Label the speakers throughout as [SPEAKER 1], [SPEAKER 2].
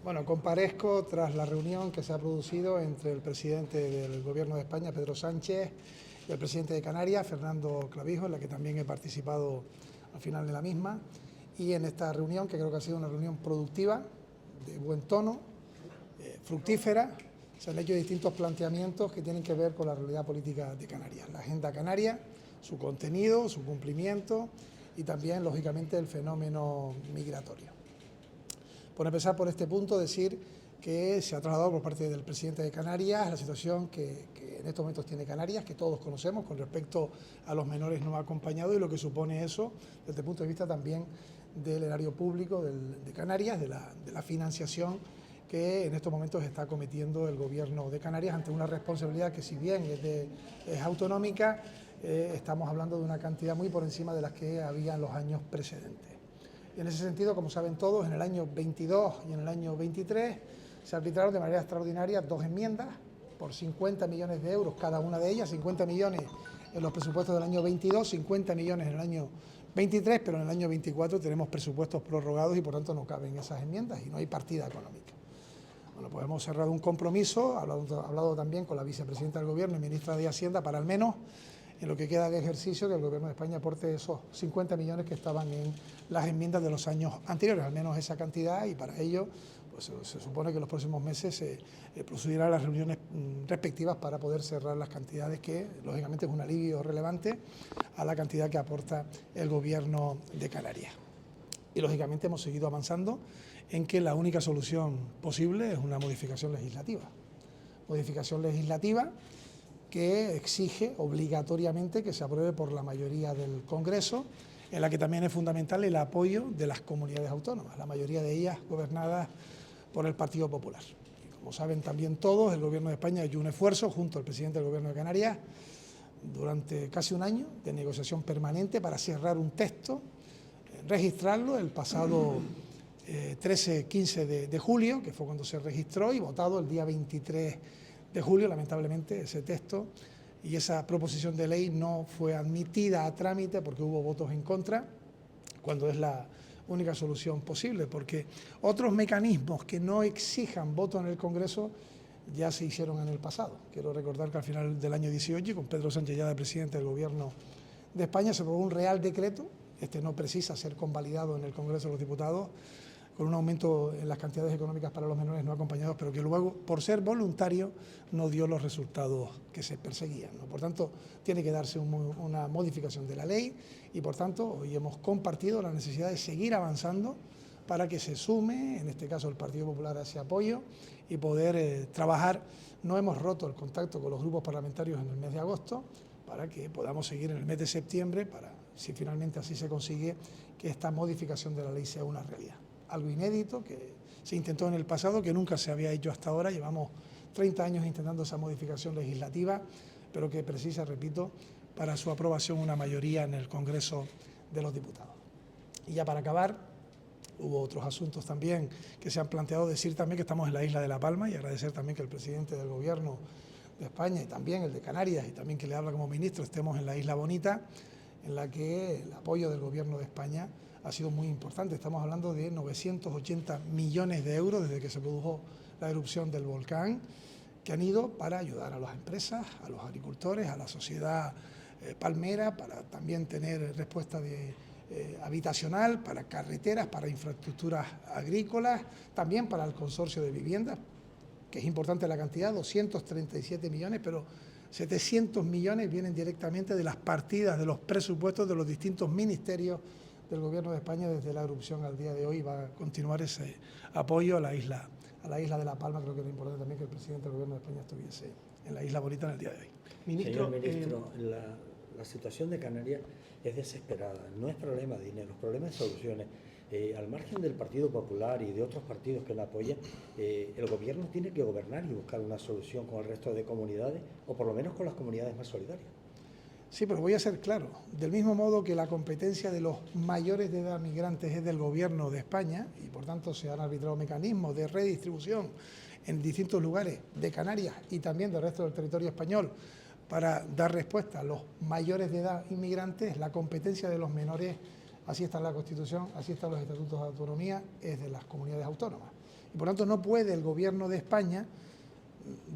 [SPEAKER 1] Bueno, comparezco tras la reunión que se ha producido entre el presidente del Gobierno de España, Pedro Sánchez, y el presidente de Canarias, Fernando Clavijo, en la que también he participado al final de la misma. Y en esta reunión, que creo que ha sido una reunión productiva, de buen tono, fructífera, se han hecho distintos planteamientos que tienen que ver con la realidad política de Canarias. La agenda canaria, su contenido, su cumplimiento y también, lógicamente, el fenómeno migratorio. Por empezar por este punto, decir que se ha trasladado por parte del presidente de Canarias la situación que en estos momentos tiene Canarias, que todos conocemos con respecto a los menores no acompañados y lo que supone eso desde el punto de vista también del erario público de Canarias, de la financiación que en estos momentos está cometiendo el Gobierno de Canarias ante una responsabilidad que, si bien es autonómica, estamos hablando de una cantidad muy por encima de las que había en los años precedentes. Y en ese sentido, como saben todos, en el año 22 y en el año 23 se arbitraron de manera extraordinaria dos enmiendas por 50 millones de euros cada una de ellas, 50 millones en los presupuestos del año 22, 50 millones en el año 23, pero en el año 24 tenemos presupuestos prorrogados y por tanto no caben esas enmiendas y no hay partida económica. Bueno, pues hemos cerrado un compromiso, hablado también con la vicepresidenta del Gobierno y ministra de Hacienda para al menos en lo que queda de ejercicio que el Gobierno de España aporte esos 50 millones que estaban en las enmiendas de los años anteriores, al menos esa cantidad, y para ello pues, se supone que en los próximos meses se procederán las reuniones respectivas para poder cerrar las cantidades que, lógicamente, es un alivio relevante a la cantidad que aporta el Gobierno de Canarias. Y, lógicamente, hemos seguido avanzando en que la única solución posible es una modificación legislativa. Modificación legislativa que exige obligatoriamente que se apruebe por la mayoría del Congreso, en la que también es fundamental el apoyo de las comunidades autónomas, la mayoría de ellas gobernadas por el Partido Popular. Y como saben también todos, el Gobierno de España ha hecho un esfuerzo junto al presidente del Gobierno de Canarias durante casi un año de negociación permanente para cerrar un texto, registrarlo el pasado 13-15 de julio, que fue cuando se registró, y votado el día 23 de julio. Lamentablemente ese texto y esa proposición de ley no fue admitida a trámite porque hubo votos en contra, cuando es la única solución posible, porque otros mecanismos que no exijan voto en el Congreso ya se hicieron en el pasado. Quiero recordar que al final del año 18, con Pedro Sánchez ya de presidente del Gobierno de España, se aprobó un Real Decreto, este no precisa ser convalidado en el Congreso de los Diputados, con un aumento en las cantidades económicas para los menores no acompañados, pero que luego, por ser voluntario, no dio los resultados que se perseguían, ¿no? Por tanto, tiene que darse una modificación de la ley y, por tanto, hoy hemos compartido la necesidad de seguir avanzando para que se sume, en este caso el Partido Popular, a ese apoyo y poder trabajar. No hemos roto el contacto con los grupos parlamentarios en el mes de agosto para que podamos seguir en el mes de septiembre, para, si finalmente así se consigue, que esta modificación de la ley sea una realidad. Algo inédito que se intentó en el pasado, que nunca se había hecho hasta ahora. Llevamos 30 años intentando esa modificación legislativa, pero que precisa, repito, para su aprobación una mayoría en el Congreso de los Diputados. Y ya para acabar, hubo otros asuntos también que se han planteado. Decir también que estamos en la isla de La Palma y agradecer también que el presidente del Gobierno de España y también el de Canarias y también que le habla como ministro estemos en la Isla Bonita, en la que el apoyo del Gobierno de España ha sido muy importante. Estamos hablando de 980 millones de euros desde que se produjo la erupción del volcán, que han ido para ayudar a las empresas, a los agricultores, a la sociedad palmera, para también tener respuesta habitacional, para carreteras, para infraestructuras agrícolas, también para el consorcio de viviendas, que es importante la cantidad, 237 millones, pero 700 millones vienen directamente de las partidas, de los presupuestos de los distintos ministerios del Gobierno de España desde la erupción al día de hoy. Va a continuar ese apoyo a la isla de La Palma. Creo que era importante también que el presidente del Gobierno de España estuviese en la Isla Bonita en el día de hoy.
[SPEAKER 2] Señor ministro, la situación de Canarias es desesperada. No es problema de dinero, es problema de soluciones. Al margen del Partido Popular y de otros partidos que la apoyan, el Gobierno tiene que gobernar y buscar una solución con el resto de comunidades, o por lo menos con las comunidades más solidarias.
[SPEAKER 1] Sí, pero voy a ser claro. Del mismo modo que la competencia de los mayores de edad migrantes es del Gobierno de España y, por tanto, se han arbitrado mecanismos de redistribución en distintos lugares de Canarias y también del resto del territorio español para dar respuesta a los mayores de edad inmigrantes, la competencia de los menores, así está en la Constitución, así están los estatutos de autonomía, es de las comunidades autónomas. Y por tanto no puede el Gobierno de España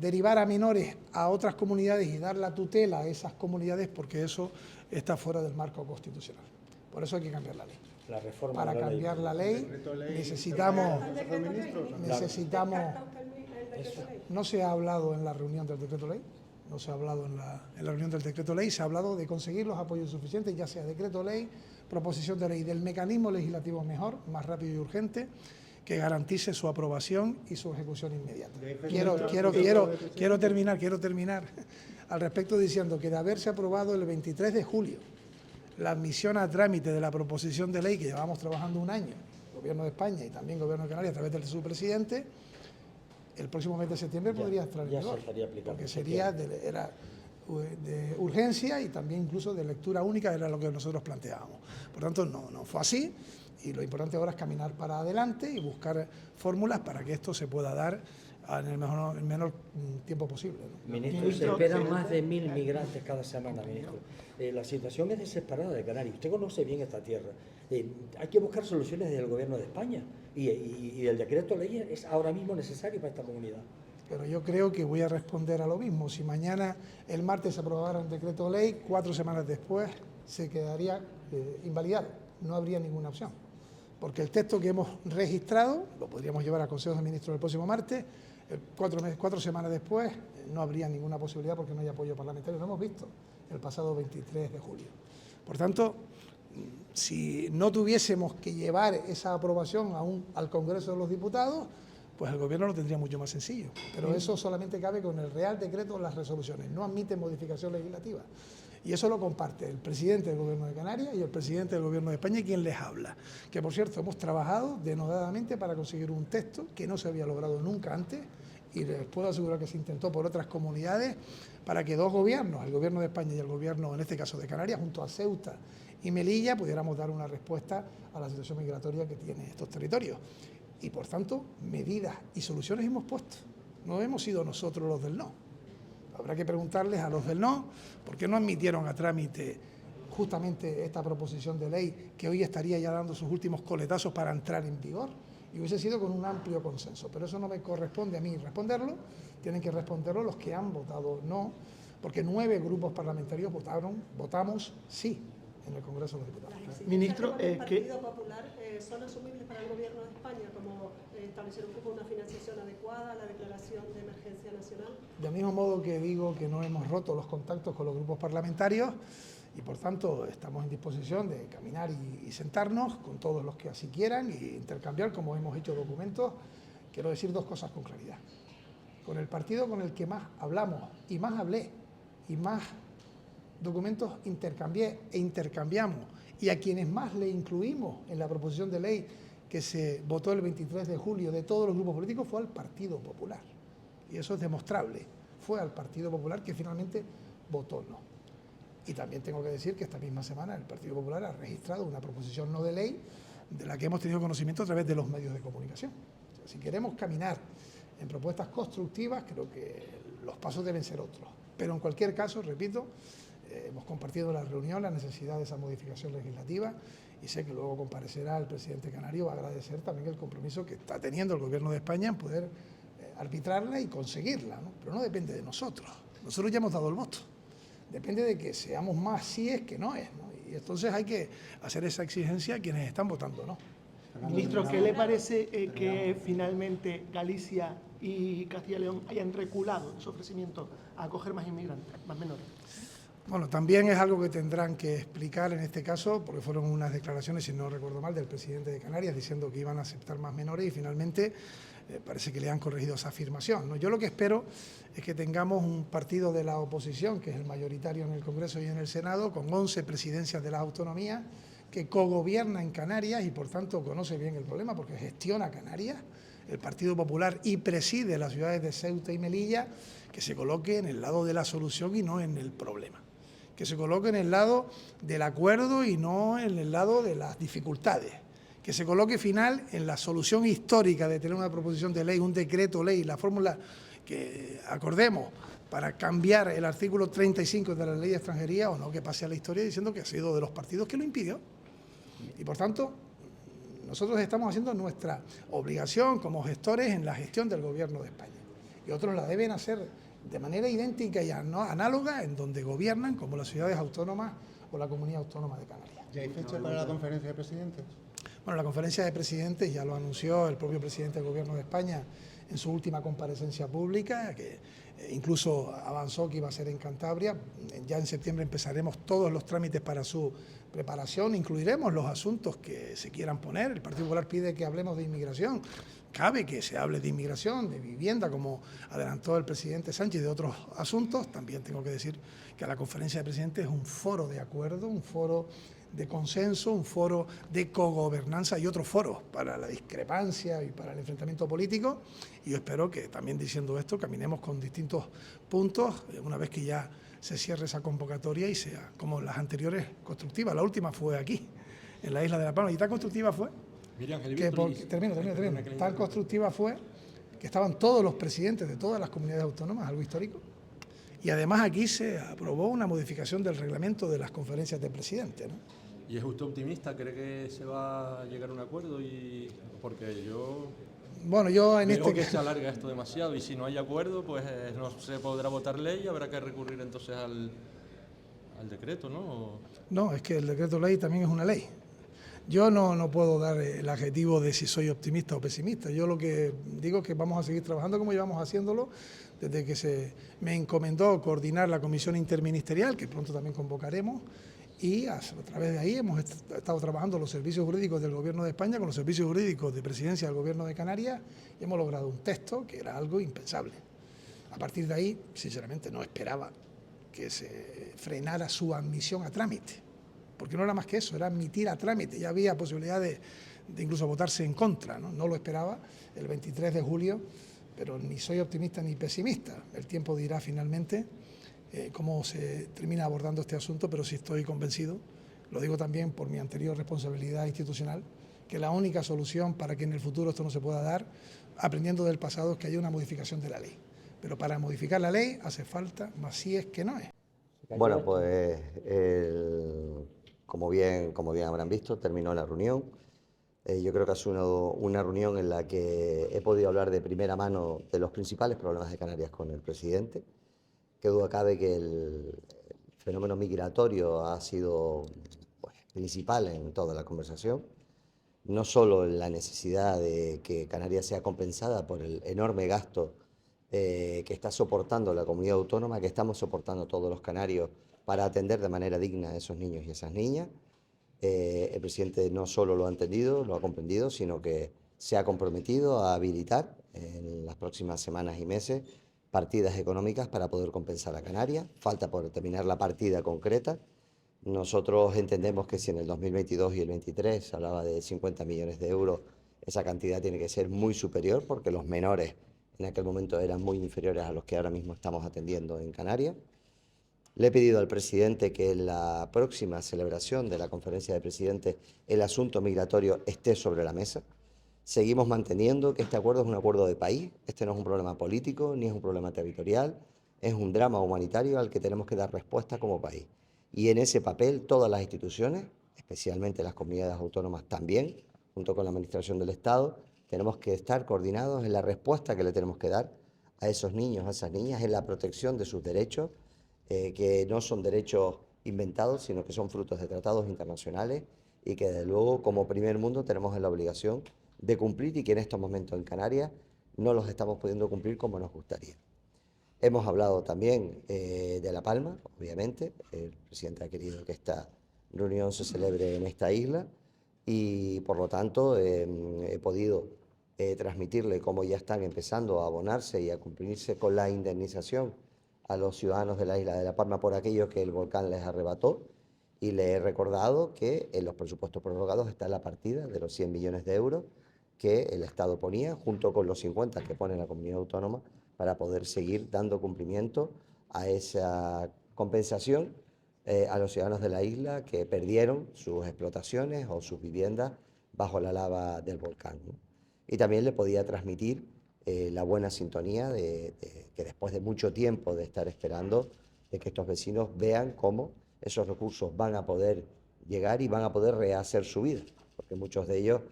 [SPEAKER 1] derivar a menores a otras comunidades y dar la tutela a esas comunidades, porque eso está fuera del marco constitucional. Por eso hay que cambiar la ley.
[SPEAKER 2] La reforma
[SPEAKER 1] Para
[SPEAKER 2] de la
[SPEAKER 1] cambiar
[SPEAKER 2] ley.
[SPEAKER 1] la ley necesitamos... No se ha hablado en la reunión del decreto ley, no se ha hablado en la reunión del decreto ley, se ha hablado de conseguir los apoyos suficientes, ya sea decreto ley, proposición de ley, del mecanismo legislativo mejor, más rápido y urgente, que garantice su aprobación y su ejecución inmediata. Quiero terminar al respecto diciendo que de haberse aprobado el 23 de julio la admisión a trámite de la proposición de ley que llevamos trabajando un año, Gobierno de España y también Gobierno de Canarias a través de su presidente, el próximo mes de septiembre podría estar en vigor, porque sería de urgencia y también incluso de lectura única, era lo que nosotros planteábamos. Por tanto, no fue así, y lo importante ahora es caminar para adelante y buscar fórmulas para que esto se pueda dar en el menor tiempo posible, ¿no?
[SPEAKER 2] Ministro, se esperan más de 1000 migrantes cada semana, ministro. La situación es desesperada de Canarias. Usted conoce bien esta tierra. Hay que buscar soluciones desde el Gobierno de España y el decreto ley es ahora mismo necesario para esta comunidad.
[SPEAKER 1] Pero yo creo que voy a responder a lo mismo. Si mañana, el martes, se aprobara un decreto ley, 4 semanas después se quedaría invalidado. No habría ninguna opción. Porque el texto que hemos registrado, lo podríamos llevar a Consejo de Ministros el próximo martes, 4 semanas después no habría ninguna posibilidad porque no hay apoyo parlamentario. Lo hemos visto el pasado 23 de julio. Por tanto, si no tuviésemos que llevar esa aprobación al Congreso de los Diputados, pues el Gobierno lo tendría mucho más sencillo. Pero eso solamente cabe con el Real Decreto, las resoluciones. No admite modificación legislativa. Y eso lo comparte el presidente del Gobierno de Canarias y el presidente del Gobierno de España, quien les habla. Que, por cierto, hemos trabajado denodadamente para conseguir un texto que no se había logrado nunca antes, y les puedo asegurar que se intentó por otras comunidades, para que 2 gobiernos, el Gobierno de España y el Gobierno, en este caso de Canarias, junto a Ceuta y Melilla, pudiéramos dar una respuesta a la situación migratoria que tienen estos territorios. Y, por tanto, medidas y soluciones hemos puesto. No hemos sido nosotros los del no. Habrá que preguntarles a los del no por qué no admitieron a trámite justamente esta proposición de ley que hoy estaría ya dando sus últimos coletazos para entrar en vigor, y hubiese sido con un amplio consenso. Pero eso no me corresponde a mí responderlo, tienen que responderlo los que han votado no, porque 9 grupos parlamentarios votamos sí en el Congreso de los Diputados.
[SPEAKER 3] Ministro, ¿el Partido Popular son asumibles para el Gobierno de España, como establecer un poco una financiación adecuada, la declaración de emergencia nacional?
[SPEAKER 1] Del mismo modo que digo que no hemos roto los contactos con los grupos parlamentarios y, por tanto, estamos en disposición de caminar y sentarnos con todos los que así quieran e intercambiar, como hemos hecho documentos. Quiero decir 2 cosas con claridad. Con el partido con el que más hablamos y más hablé y más documentos intercambié e intercambiamos, y a quienes más le incluimos en la proposición de ley que se votó el 23 de julio de todos los grupos políticos, fue al Partido Popular. Y eso es demostrable. Fue al Partido Popular que finalmente votó no. Y también tengo que decir que esta misma semana el Partido Popular ha registrado una proposición no de ley de la que hemos tenido conocimiento a través de los medios de comunicación. O sea, si queremos caminar en propuestas constructivas, creo que los pasos deben ser otros. Pero en cualquier caso, repito, hemos compartido en la reunión la necesidad de esa modificación legislativa y sé que luego comparecerá el presidente canario. Va a agradecer también el compromiso que está teniendo el Gobierno de España en poder arbitrarla y conseguirla, ¿no? Pero no depende de nosotros. Nosotros ya hemos dado el voto. Depende de que seamos más síes que noes, ¿no? Y entonces hay que hacer esa exigencia a quienes están votando no.
[SPEAKER 3] Ministro, ¿qué le parece que finalmente Galicia y Castilla y León hayan reculado en su ofrecimiento a acoger más inmigrantes, más menores?
[SPEAKER 1] Bueno, también es algo que tendrán que explicar en este caso, porque fueron unas declaraciones, si no recuerdo mal, del presidente de Canarias diciendo que iban a aceptar más menores y finalmente parece que le han corregido esa afirmación, ¿no? Yo lo que espero es que tengamos un partido de la oposición, que es el mayoritario en el Congreso y en el Senado, con 11 presidencias de las autonomías, que cogobierna en Canarias y por tanto conoce bien el problema porque gestiona Canarias, el Partido Popular, y preside las ciudades de Ceuta y Melilla, que se coloque en el lado de la solución y no en el problema, que se coloque en el lado del acuerdo y no en el lado de las dificultades, que se coloque final en la solución histórica de tener una proposición de ley, un decreto ley, la fórmula que acordemos para cambiar el artículo 35 de la ley de extranjería, o no que pase a la historia diciendo que ha sido de los partidos que lo impidió. Y por tanto, Nosotros estamos haciendo nuestra obligación como gestores en la gestión del Gobierno de España. Y otros la deben hacer de manera idéntica y análoga en donde gobiernan, como las ciudades autónomas o la Comunidad Autónoma de Canarias.
[SPEAKER 4] ¿Ya hay fecha para la conferencia de presidentes?
[SPEAKER 1] Bueno, la conferencia de presidentes ya lo anunció el propio presidente del Gobierno de España en su última comparecencia pública, que incluso avanzó que iba a ser en Cantabria. Ya en septiembre empezaremos todos los trámites para su preparación, incluiremos los asuntos que se quieran poner. El Partido Popular pide que hablemos de inmigración. Cabe que se hable de inmigración, de vivienda, como adelantó el presidente Sánchez, de otros asuntos. También tengo que decir que la conferencia de presidentes es un foro de acuerdo, un foro de consenso, un foro de cogobernanza y otros foros para la discrepancia y para el enfrentamiento político. Y yo espero que también diciendo esto caminemos con distintos puntos, una vez que ya se cierre esa convocatoria y sea como las anteriores constructivas. La última fue aquí, en la isla de La Palma, y tan constructiva fue termino. Tan constructiva fue que estaban todos los presidentes de todas las comunidades autónomas, algo histórico. Y además aquí se aprobó una modificación del reglamento de las conferencias de presidentes, ¿no?
[SPEAKER 5] ¿Y es usted optimista? ¿Cree que se va a llegar a un acuerdo? Porque yo creo que se alarga esto demasiado y si no hay acuerdo, pues no se podrá votar ley y habrá que recurrir entonces al decreto, ¿no?
[SPEAKER 1] No, es que el decreto ley también es una ley. Yo no puedo dar el adjetivo de si soy optimista o pesimista. Yo lo que digo es que vamos a seguir trabajando como llevamos haciéndolo desde que se me encomendó coordinar la comisión interministerial, que pronto también convocaremos, y a través de ahí hemos estado trabajando los servicios jurídicos del Gobierno de España con los servicios jurídicos de Presidencia del Gobierno de Canarias y hemos logrado un texto que era algo impensable. A partir de ahí, sinceramente, no esperaba que se frenara su admisión a trámite, porque no era más que eso, era admitir a trámite, ya había posibilidad de incluso votarse en contra, ¿no? No lo esperaba el 23 de julio, pero ni soy optimista ni pesimista. El tiempo dirá finalmente cómo se termina abordando este asunto, pero sí estoy convencido, lo digo también por mi anterior responsabilidad institucional, que la única solución para que en el futuro esto no se pueda dar, aprendiendo del pasado, es que haya una modificación de la ley. Pero para modificar la ley hace falta más sí es que no es.
[SPEAKER 6] Bueno, pues como bien habrán visto, terminó la reunión. Yo creo que ha sido una reunión en la que he podido hablar de primera mano de los principales problemas de Canarias con el presidente. Qué duda cabe que el fenómeno migratorio ha sido principal en toda la conversación. No solo en la necesidad de que Canarias sea compensada por el enorme gasto que está soportando la comunidad autónoma, que estamos soportando todos los canarios para atender de manera digna a esos niños y esas niñas. El presidente no solo lo ha entendido, lo ha comprendido, sino que se ha comprometido a habilitar en las próximas semanas y meses partidas económicas para poder compensar a Canarias. Falta por terminar la partida concreta. Nosotros entendemos que si en el 2022 y el 2023 se hablaba de 50 millones de euros, esa cantidad tiene que ser muy superior porque los menores en aquel momento eran muy inferiores a los que ahora mismo estamos atendiendo en Canarias. Le he pedido al presidente que en la próxima celebración de la conferencia de presidentes el asunto migratorio esté sobre la mesa. Seguimos manteniendo que este acuerdo es un acuerdo de país, este no es un problema político ni es un problema territorial, es un drama humanitario al que tenemos que dar respuesta como país. Y en ese papel todas las instituciones, especialmente las comunidades autónomas también, junto con la Administración del Estado, tenemos que estar coordinados en la respuesta que le tenemos que dar a esos niños, a esas niñas, en la protección de sus derechos, que no son derechos inventados, sino que son frutos de tratados internacionales y que desde luego como primer mundo tenemos la obligación de cumplir y que en estos momentos en Canarias no los estamos pudiendo cumplir como nos gustaría. Hemos hablado también de La Palma, obviamente. El presidente ha querido que esta reunión se celebre en esta isla y por lo tanto he podido transmitirle cómo ya están empezando a abonarse y a cumplirse con la indemnización a los ciudadanos de la isla de La Palma por aquello que el volcán les arrebató, y le he recordado que en los presupuestos prorrogados está la partida de los 100 millones de euros que el Estado ponía, junto con los 50 que pone la comunidad autónoma, para poder seguir dando cumplimiento a esa compensación a los ciudadanos de la isla que perdieron sus explotaciones o sus viviendas bajo la lava del volcán, ¿no? Y también le podía transmitir la buena sintonía de que después de mucho tiempo de estar esperando, de que estos vecinos vean cómo esos recursos van a poder llegar y van a poder rehacer su vida, porque muchos de ellos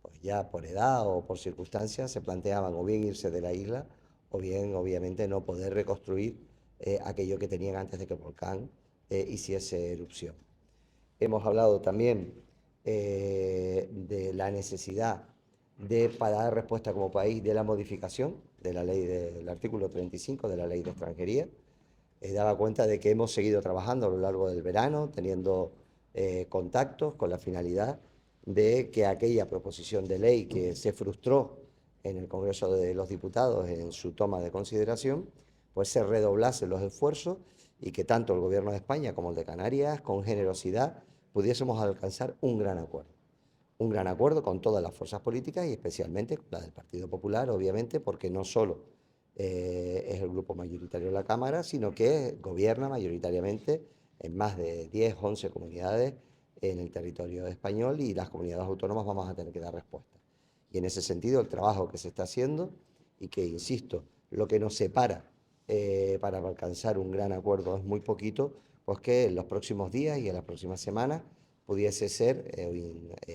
[SPEAKER 6] pues ya por edad o por circunstancias se planteaban o bien irse de la isla o bien obviamente no poder reconstruir aquello que tenían antes de que el volcán hiciese erupción. Hemos hablado también de la necesidad para dar respuesta como país de la modificación de la ley del artículo 35 de la ley de extranjería. Daba cuenta de que hemos seguido trabajando a lo largo del verano, teniendo contactos con la finalidad de que aquella proposición de ley que se frustró en el Congreso de los Diputados en su toma de consideración, pues se redoblasen los esfuerzos y que tanto el Gobierno de España como el de Canarias, con generosidad, pudiésemos alcanzar un gran acuerdo. Un gran acuerdo con todas las fuerzas políticas y especialmente con la del Partido Popular, obviamente, porque no solo es el grupo mayoritario de la Cámara, sino que gobierna mayoritariamente en más de 10, 11 comunidades en el territorio español y las comunidades autónomas vamos a tener que dar respuesta. Y en ese sentido, el trabajo que se está haciendo y que, insisto, lo que nos separa para alcanzar un gran acuerdo es muy poquito, pues que en los próximos días y en las próximas semanas pudiese ser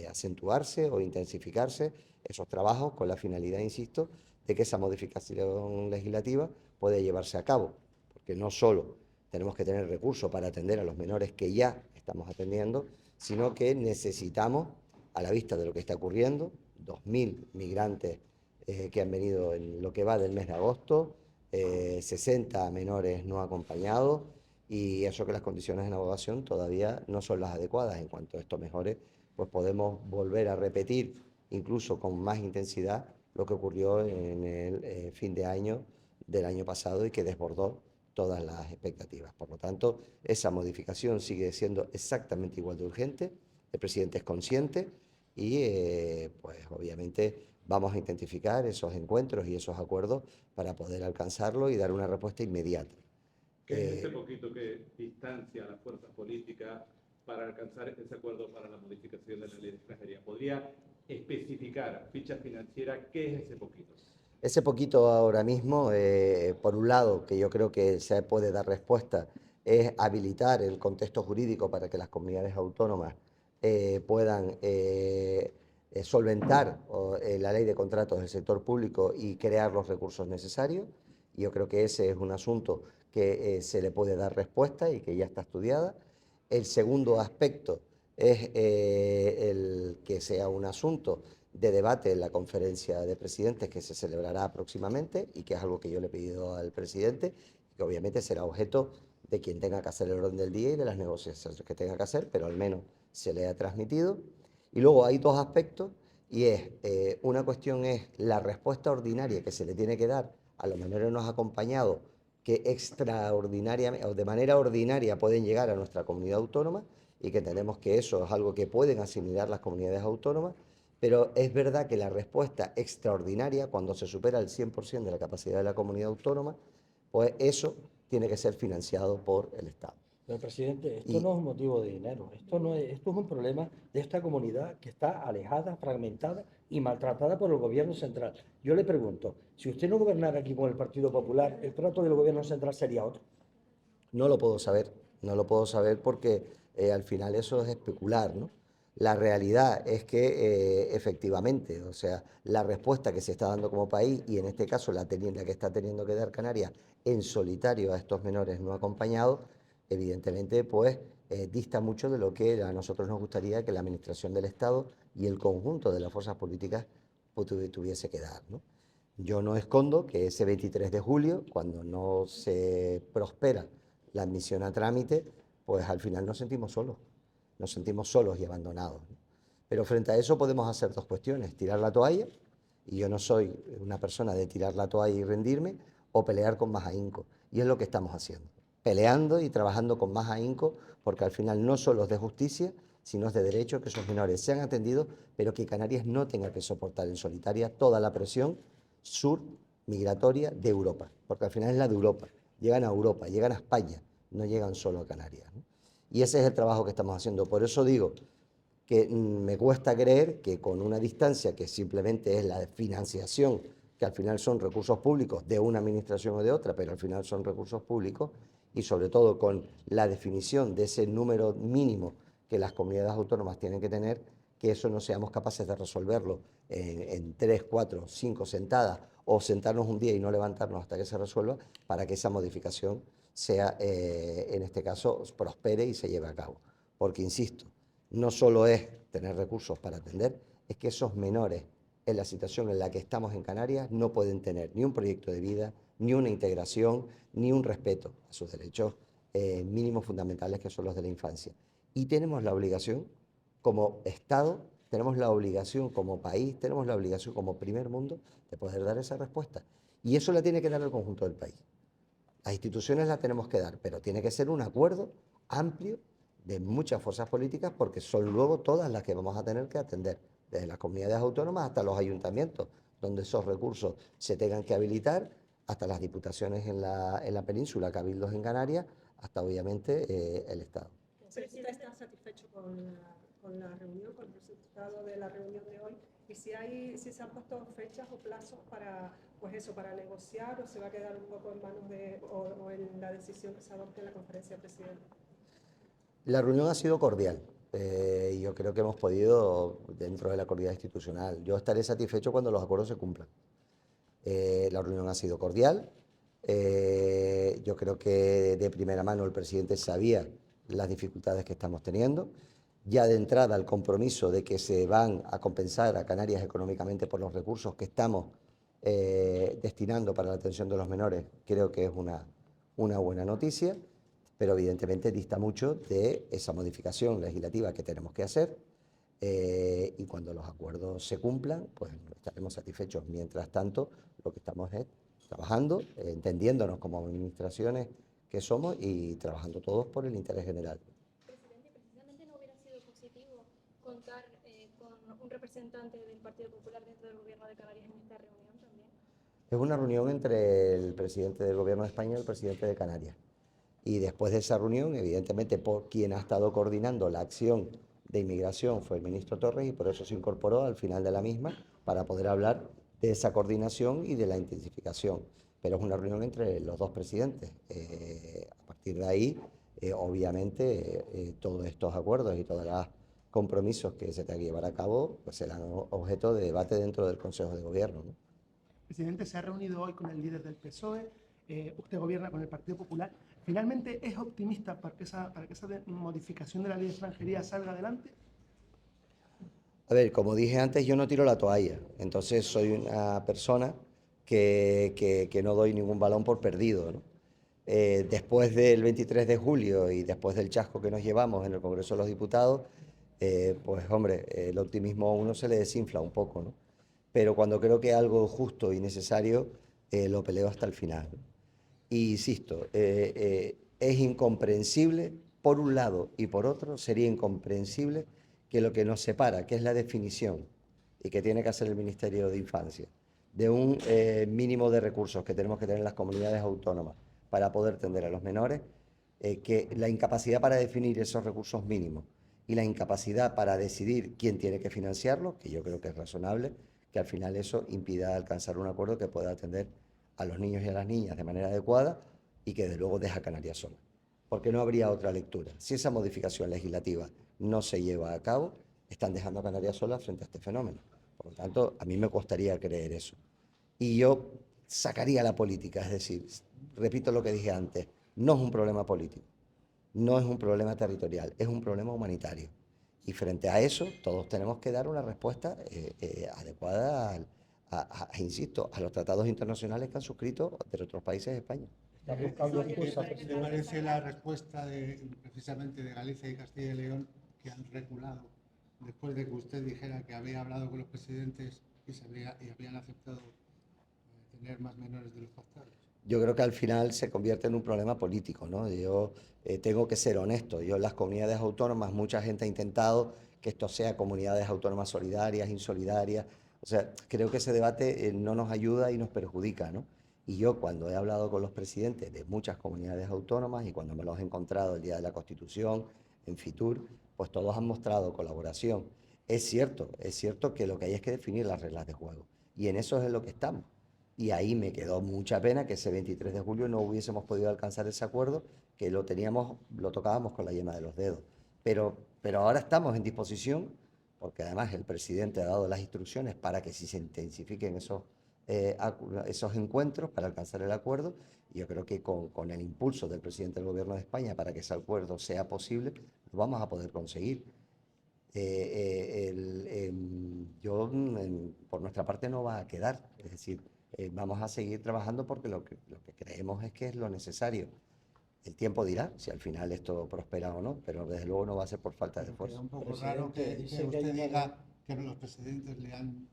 [SPEAKER 6] acentuarse o intensificarse esos trabajos con la finalidad, insisto, de que esa modificación legislativa puede llevarse a cabo, porque no solo tenemos que tener recursos para atender a los menores que ya estamos atendiendo, sino que necesitamos, a la vista de lo que está ocurriendo, 2.000 migrantes que han venido en lo que va del mes de agosto, 60 menores no acompañados, y eso que las condiciones de navegación todavía no son las adecuadas. En cuanto esto mejore, pues podemos volver a repetir, incluso con más intensidad, lo que ocurrió en el fin de año del año pasado y que desbordó todas las expectativas. Por lo tanto, esa modificación sigue siendo exactamente igual de urgente, el presidente es consciente y pues obviamente vamos a intensificar esos encuentros y esos acuerdos para poder alcanzarlo y dar una respuesta inmediata.
[SPEAKER 7] ¿Qué es ese poquito que distancia a las fuerzas políticas para alcanzar ese acuerdo para la modificación de la ley de extranjería? ¿Podría especificar, ficha financiera, qué es ese poquito?
[SPEAKER 6] Ese poquito ahora mismo, por un lado, que yo creo que se puede dar respuesta, es habilitar el contexto jurídico para que las comunidades autónomas puedan solventar la ley de contratos del sector público y crear los recursos necesarios. Yo creo que ese es un asunto que se le puede dar respuesta y que ya está estudiada. El segundo aspecto es el que sea un asunto de debate en la conferencia de presidentes que se celebrará próximamente y que es algo que yo le he pedido al presidente y que obviamente será objeto de quien tenga que hacer el orden del día y de las negociaciones que tenga que hacer, pero al menos se le ha transmitido. Y luego hay dos aspectos y una cuestión es la respuesta ordinaria que se le tiene que dar a los menores no acompañados que extraordinariamente o de manera ordinaria pueden llegar a nuestra comunidad autónoma y que entendemos que eso es algo que pueden asimilar las comunidades autónomas, pero es verdad que la respuesta extraordinaria, cuando se supera el 100% de la capacidad de la comunidad autónoma, pues eso tiene que ser financiado por el Estado.
[SPEAKER 2] Pero, presidente, esto no es un motivo de dinero, esto es un problema de esta comunidad que está alejada, fragmentada y maltratada por el gobierno central. Yo le pregunto, si usted no gobernara aquí con el Partido Popular, ¿el trato del gobierno central sería otro?
[SPEAKER 6] No lo puedo saber porque al final eso es especular, ¿no? La realidad es que efectivamente, o sea, la respuesta que se está dando como país y en este caso la que está teniendo que dar Canarias en solitario a estos menores no acompañados, evidentemente pues dista mucho de lo que a nosotros nos gustaría que la administración del Estado y el conjunto de las fuerzas políticas tuviese que dar, ¿no? Yo no escondo que ese 23 de julio, cuando no se prospera la admisión a trámite, pues al final nos sentimos solos y abandonados, ¿no? Pero frente a eso podemos hacer dos cuestiones: tirar la toalla, y yo no soy una persona de tirar la toalla y rendirme, o pelear con más ahínco, y es lo que estamos haciendo, peleando y trabajando con más ahínco, porque al final no solo es de justicia, sino es de derecho que esos menores sean atendidos, pero que Canarias no tenga que soportar en solitaria toda la presión sur migratoria de Europa, porque al final es la de Europa, llegan a Europa, llegan a España, no llegan solo a Canarias, ¿no? Y ese es el trabajo que estamos haciendo. Por eso digo que me cuesta creer que con una distancia que simplemente es la financiación, que al final son recursos públicos de una administración o de otra, pero al final son recursos públicos, y sobre todo con la definición de ese número mínimo que las comunidades autónomas tienen que tener, que eso no seamos capaces de resolverlo en 3, 4, 5 sentadas o sentarnos un día y no levantarnos hasta que se resuelva, para que esa modificación sea, en este caso, prospere y se lleve a cabo. Porque, insisto, no solo es tener recursos para atender, es que esos menores, en la situación en la que estamos en Canarias, no pueden tener ni un proyecto de vida, ni una integración, ni un respeto a sus derechos mínimos fundamentales, que son los de la infancia. Y tenemos la obligación, como Estado, tenemos la obligación como país, tenemos la obligación como primer mundo de poder dar esa respuesta. Y eso la tiene que dar el conjunto del país. Las instituciones la tenemos que dar, pero tiene que ser un acuerdo amplio de muchas fuerzas políticas, porque son luego todas las que vamos a tener que atender, desde las comunidades autónomas hasta los ayuntamientos, donde esos recursos se tengan que habilitar, hasta las diputaciones en la península, cabildos en Canarias, hasta obviamente el Estado.
[SPEAKER 8] ¿Usted está satisfecho con la reunión, con el resultado de la reunión de hoy? Y si se han puesto fechas o plazos para, pues eso, para negociar, o se va a quedar un poco en manos o en la decisión que se adopte en la conferencia de presidentes.
[SPEAKER 6] La reunión ha sido cordial. Yo creo que hemos podido, dentro de la cordialidad institucional, yo estaré satisfecho cuando los acuerdos se cumplan. La reunión ha sido cordial. Yo creo que de primera mano el presidente sabía las dificultades que estamos teniendo. Ya de entrada el compromiso de que se van a compensar a Canarias económicamente por los recursos que estamos destinando para la atención de los menores, creo que es una buena noticia, pero evidentemente dista mucho de esa modificación legislativa que tenemos que hacer, y cuando los acuerdos se cumplan, pues estaremos satisfechos. Mientras tanto, lo que estamos es trabajando, entendiéndonos como administraciones que somos y trabajando todos por el interés general.
[SPEAKER 9] Presidente, precisamente no hubiera sido positivo contar con un representante del Partido Popular dentro del Gobierno de Canarias en esta reunión también.
[SPEAKER 6] Es una reunión entre el presidente del Gobierno de España y el presidente de Canarias. Y después de esa reunión, evidentemente, por quien ha estado coordinando la acción de inmigración fue el ministro Torres, y por eso se incorporó al final de la misma para poder hablar de esa coordinación y de la intensificación. Pero es una reunión entre los dos presidentes. A partir de ahí, obviamente, todos estos acuerdos y todos los compromisos que se tengan que llevar a cabo pues serán objeto de debate dentro del Consejo de Gobierno, ¿no?
[SPEAKER 3] Presidente, se ha reunido hoy con el líder del PSOE, usted gobierna con el Partido Popular. ¿Finalmente es optimista para que esa modificación de la ley de extranjería salga adelante?
[SPEAKER 6] A ver, como dije antes, yo no tiro la toalla, entonces soy una persona que no doy ningún balón por perdido, ¿no? Después del 23 de julio y después del chasco que nos llevamos en el Congreso de los Diputados, pues hombre, el optimismo a uno se le desinfla un poco, ¿no? Pero cuando creo que algo justo y necesario, lo peleo hasta el final, ¿no? Y insisto, es incomprensible, por un lado, y por otro, sería incomprensible que lo que nos separa, que es la definición, y que tiene que hacer el Ministerio de Infancia, de un mínimo de recursos que tenemos que tener en las comunidades autónomas para poder atender a los menores, que la incapacidad para definir esos recursos mínimos y la incapacidad para decidir quién tiene que financiarlo, que yo creo que es razonable, que al final eso impida alcanzar un acuerdo que pueda atender a los niños y a las niñas de manera adecuada y que desde luego deja a Canarias sola. Porque no habría otra lectura. Si esa modificación legislativa no se lleva a cabo, están dejando a Canarias sola frente a este fenómeno. Por lo tanto, a mí me costaría creer eso. Y yo sacaría la política, es decir, repito lo que dije antes, no es un problema político, no es un problema territorial, es un problema humanitario. Y frente a eso, todos tenemos que dar una respuesta adecuada insisto, a los tratados internacionales que han suscrito de otros países de España.
[SPEAKER 4] ¿Te parece la respuesta precisamente de Galicia y Castilla y León, que han reculado después de que usted dijera que había hablado con los presidentes y habían aceptado tener más menores de los pactados?
[SPEAKER 6] Yo creo que al final se convierte en un problema político, ¿no? Yo tengo que ser honesto. Yo en las comunidades autónomas, mucha gente ha intentado que esto sea comunidades autónomas solidarias, insolidarias. O sea, creo que ese debate no nos ayuda y nos perjudica, ¿no? Y yo cuando he hablado con los presidentes de muchas comunidades autónomas y cuando me los he encontrado el día de la Constitución, en Fitur, pues todos han mostrado colaboración. Es cierto que lo que hay es que definir las reglas de juego. Y en eso es en lo que estamos. Y ahí me quedó mucha pena que ese 23 de julio no hubiésemos podido alcanzar ese acuerdo, que lo tocábamos con la yema de los dedos. Pero ahora estamos en disposición porque además el presidente ha dado las instrucciones para que se intensifiquen esos encuentros para alcanzar el acuerdo. Y yo creo que con el impulso del presidente del Gobierno de España para que ese acuerdo sea posible, lo vamos a poder conseguir. Por nuestra parte no va a quedar, es decir, vamos a seguir trabajando porque lo que creemos es que es lo necesario. El tiempo dirá si al final esto prospera o no, pero desde luego no va a ser por falta de esfuerzo.
[SPEAKER 4] Es un poco raro que usted diga que los presidentes le han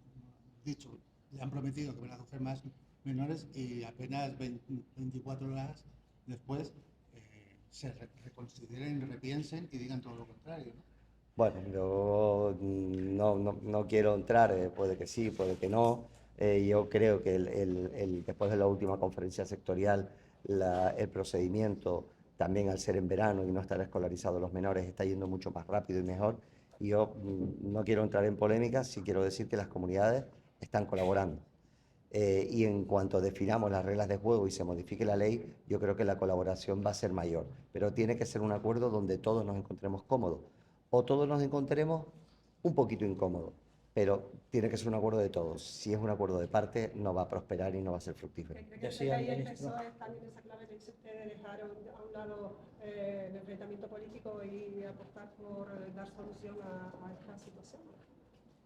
[SPEAKER 4] prometido que van a coger más menores y apenas 24 horas después se reconsideren, repiensen y digan todo lo contrario, ¿no?
[SPEAKER 6] Bueno, yo no quiero entrar, puede que sí, puede que no. Yo creo que después de la última conferencia sectorial, el procedimiento, también al ser en verano y no estar escolarizados los menores, está yendo mucho más rápido y mejor. Y yo no quiero entrar en polémicas, sí quiero decir que las comunidades están colaborando. Y en cuanto definamos las reglas de juego y se modifique la ley, yo creo que la colaboración va a ser mayor. Pero tiene que ser un acuerdo donde todos nos encontremos cómodos. O todos nos encontremos un poquito incómodos, pero tiene que ser un acuerdo de todos. Si es un acuerdo de parte, no va a prosperar y no va a ser fructífero.
[SPEAKER 8] ¿Cree que el PSOE también esa clave que dice usted de dejar a un lado el enfrentamiento político y apostar por dar solución a esta situación?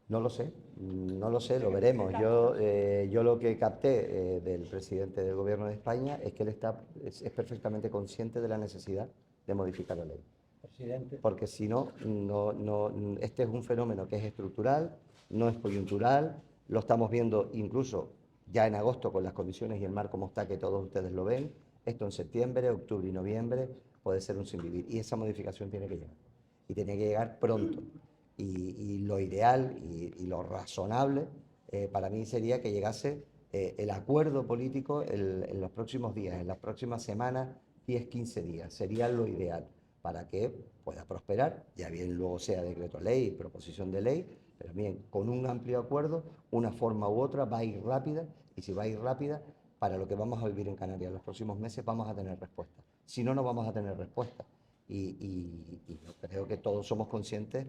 [SPEAKER 6] No lo sé, lo veremos. Yo lo que capté del presidente del Gobierno de España es que él es perfectamente consciente de la necesidad de modificar la ley. Porque si no, este es un fenómeno que es estructural, no es coyuntural, lo estamos viendo incluso ya en agosto con las condiciones y el mar como está, que todos ustedes lo ven. Esto en septiembre, octubre y noviembre puede ser un sinvivir y esa modificación tiene que llegar. Y tiene que llegar pronto. Y lo ideal y lo razonable para mí sería que llegase el acuerdo político en los próximos días, en las próximas semanas, 10, 15 días. Sería lo ideal para que pueda prosperar, ya bien luego sea decreto ley, proposición de ley, pero bien, con un amplio acuerdo, una forma u otra va a ir rápida, y si va a ir rápida, para lo que vamos a vivir en Canarias en los próximos meses vamos a tener respuesta. Si no, no vamos a tener respuesta. Y yo creo que todos somos conscientes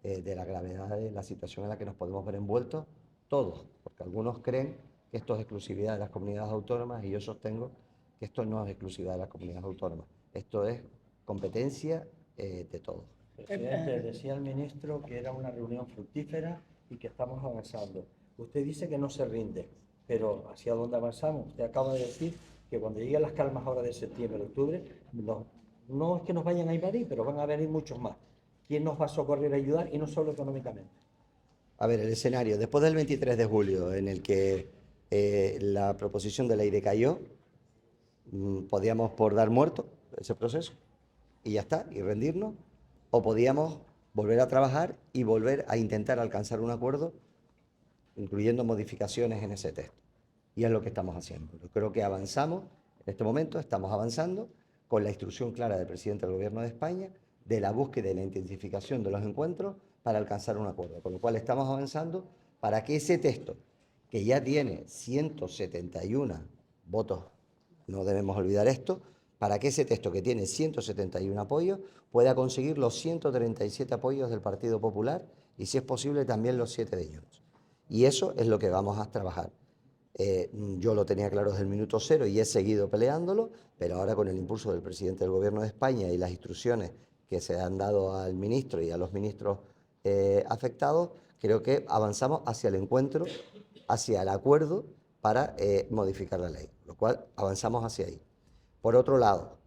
[SPEAKER 6] de la gravedad de la situación en la que nos podemos ver envueltos, todos, porque algunos creen que esto es exclusividad de las comunidades autónomas y yo sostengo que esto no es exclusividad de las comunidades autónomas, esto es competencia de todos.
[SPEAKER 2] Presidente, decía el ministro que era una reunión fructífera y que estamos avanzando. Usted dice que no se rinde, pero ¿hacia dónde avanzamos? Usted acaba de decir que cuando lleguen las calmas ahora de septiembre, octubre, no es que nos vayan a invadir, pero van a venir muchos más. ¿Quién nos va a socorrer y ayudar? Y no solo económicamente.
[SPEAKER 6] A ver, el escenario, después del 23 de julio, en el que la proposición de ley decayó, podíamos por dar muerto ese proceso y ya está, y rendirnos, o podíamos volver a trabajar y volver a intentar alcanzar un acuerdo, incluyendo modificaciones en ese texto. Y es lo que estamos haciendo. Yo creo que avanzamos, en este momento estamos avanzando con la instrucción clara del presidente del Gobierno de España de la búsqueda y la intensificación de los encuentros para alcanzar un acuerdo, con lo cual estamos avanzando para que ese texto, que ya tiene 171 votos, no debemos olvidar esto, para que ese texto que tiene 171 apoyos pueda conseguir los 137 apoyos del Partido Popular y, si es posible, también los 7 de ellos. Y eso es lo que vamos a trabajar. Yo lo tenía claro desde el minuto cero y he seguido peleándolo, pero ahora con el impulso del presidente del Gobierno de España y las instrucciones que se han dado al ministro y a los ministros afectados, creo que avanzamos hacia el encuentro, hacia el acuerdo para modificar la ley, lo cual avanzamos hacia ahí. Por otro lado,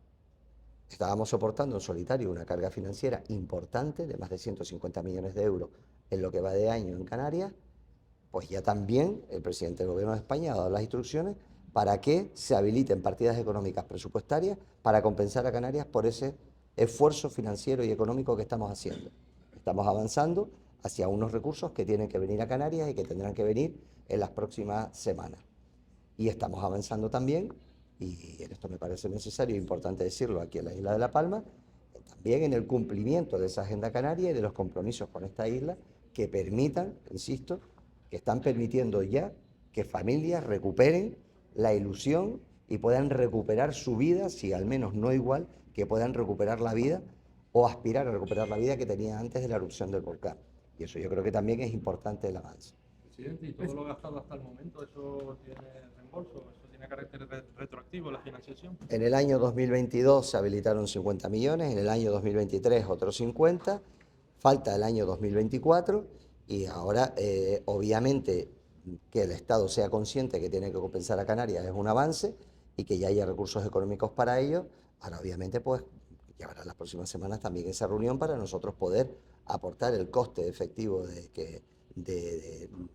[SPEAKER 6] estábamos soportando en solitario una carga financiera importante de más de 150 millones de euros en lo que va de año en Canarias, pues ya también el presidente del Gobierno de España ha dado las instrucciones para que se habiliten partidas económicas presupuestarias para compensar a Canarias por ese esfuerzo financiero y económico que estamos haciendo. Estamos avanzando hacia unos recursos que tienen que venir a Canarias y que tendrán que venir en las próximas semanas. Y estamos avanzando también, y en esto me parece necesario e importante decirlo aquí en la isla de La Palma, también en el cumplimiento de esa agenda canaria y de los compromisos con esta isla que permitan, insisto, que están permitiendo ya que familias recuperen la ilusión y puedan recuperar su vida, si al menos no igual, que puedan recuperar la vida o aspirar a recuperar la vida que tenían antes de la erupción del volcán. Y eso yo creo que también es importante el avance.
[SPEAKER 5] Presidente, ¿y todo lo gastado hasta el momento, eso tiene reembolso? ¿Eso tiene carácter retroactivo, la financiación?
[SPEAKER 6] En el año 2022 se habilitaron 50 millones, en el año 2023 otros 50, falta el año 2024 y ahora obviamente que el Estado sea consciente que tiene que compensar a Canarias es un avance y que ya haya recursos económicos para ello. Ahora obviamente pues llevará las próximas semanas también esa reunión para nosotros poder aportar el coste efectivo que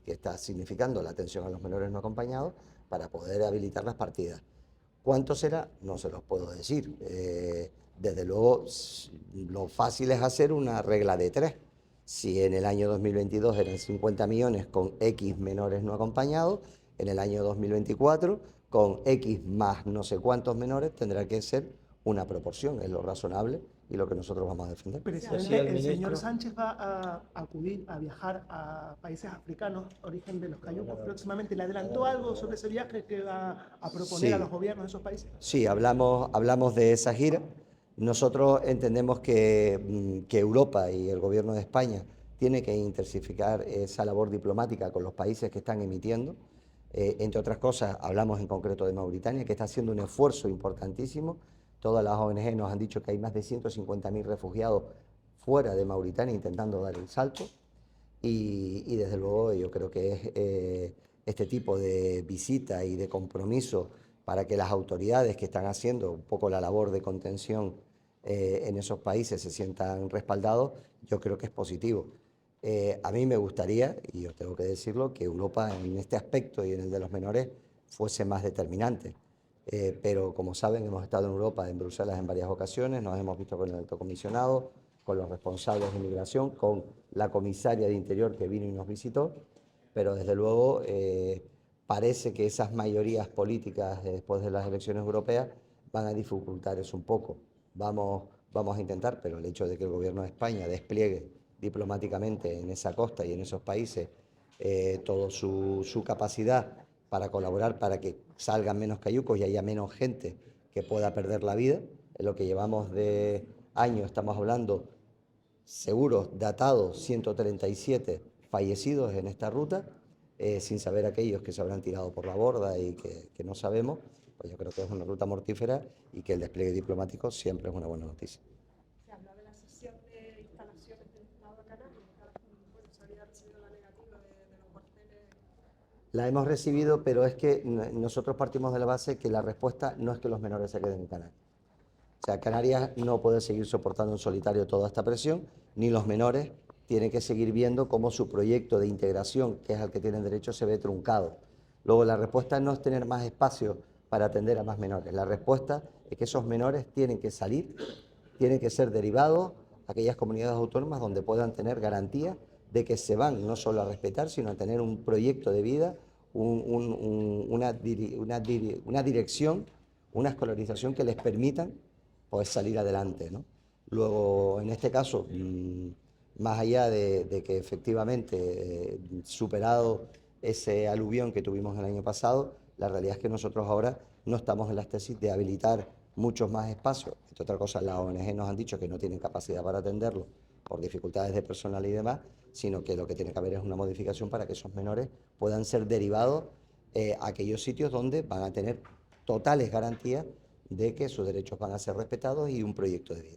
[SPEAKER 6] está significando la atención a los menores no acompañados para poder habilitar las partidas. ¿Cuánto será? No se los puedo decir. Desde luego, lo fácil es hacer una regla de 3. Si en el año 2022 eran 50 millones con X menores no acompañados, en el año 2024 con X más no sé cuántos menores tendrá que ser una proporción, es lo razonable y lo que nosotros vamos a defender.
[SPEAKER 3] Presidente, el señor Sánchez va a acudir a viajar a países africanos, origen de los cayucos próximamente. ¿Le adelantó algo sobre ese viaje que va a proponer a los gobiernos de esos países?
[SPEAKER 6] Sí, hablamos de esa gira. Nosotros entendemos que Europa y el gobierno de España tiene que intensificar esa labor diplomática con los países que están emitiendo. Entre otras cosas, hablamos en concreto de Mauritania, que está haciendo un esfuerzo importantísimo. Todas las ONG nos han dicho que hay más de 150.000 refugiados fuera de Mauritania intentando dar el salto. Y desde luego yo creo que es este tipo de visita y de compromiso para que las autoridades que están haciendo un poco la labor de contención en esos países se sientan respaldados, yo creo que es positivo. A mí me gustaría, y yo tengo que decirlo, que Europa en este aspecto y en el de los menores fuese más determinante. Pero como saben, hemos estado en Europa, en Bruselas en varias ocasiones, nos hemos visto con el alto comisionado, con los responsables de inmigración, con la comisaria de Interior que vino y nos visitó, pero desde luego parece que esas mayorías políticas después de las elecciones europeas van a dificultar eso un poco. Vamos a intentar, pero el hecho de que el gobierno de España despliegue diplomáticamente en esa costa y en esos países toda su capacidad para colaborar, para que salgan menos cayucos y haya menos gente que pueda perder la vida. En lo que llevamos de año estamos hablando seguros, datados, 137 fallecidos en esta ruta, sin saber aquellos que se habrán tirado por la borda y que no sabemos. Pues yo creo que es una ruta mortífera y que el despliegue diplomático siempre es una buena noticia.
[SPEAKER 8] Se habla de la cesión de instalaciones del Estado de Canarias. Bueno, se había recibido la negativa de los cuarteles.
[SPEAKER 6] La hemos recibido, pero es que nosotros partimos de la base que la respuesta no es que los menores se queden en Canarias. O sea, Canarias no puede seguir soportando en solitario toda esta presión, ni los menores tienen que seguir viendo cómo su proyecto de integración, que es al que tienen derecho, se ve truncado. Luego, la respuesta no es tener más espacio para atender a más menores. La respuesta es que esos menores tienen que salir, tienen que ser derivados a aquellas comunidades autónomas donde puedan tener garantía de que se van no solo a respetar, sino a tener un proyecto de vida, una dirección, una escolarización que les permitan pues, salir adelante, ¿no? Luego, en este caso, más allá de que efectivamente, superado ese aluvión que tuvimos el año pasado, la realidad es que nosotros ahora no estamos en las tesis de habilitar muchos más espacios. Entre otras cosas, las ONG nos han dicho que no tienen capacidad para atenderlo por dificultades de personal y demás, sino que lo que tiene que haber es una modificación para que esos menores puedan ser derivados a aquellos sitios donde van a tener totales garantías de que sus derechos van a ser respetados y un proyecto de vida.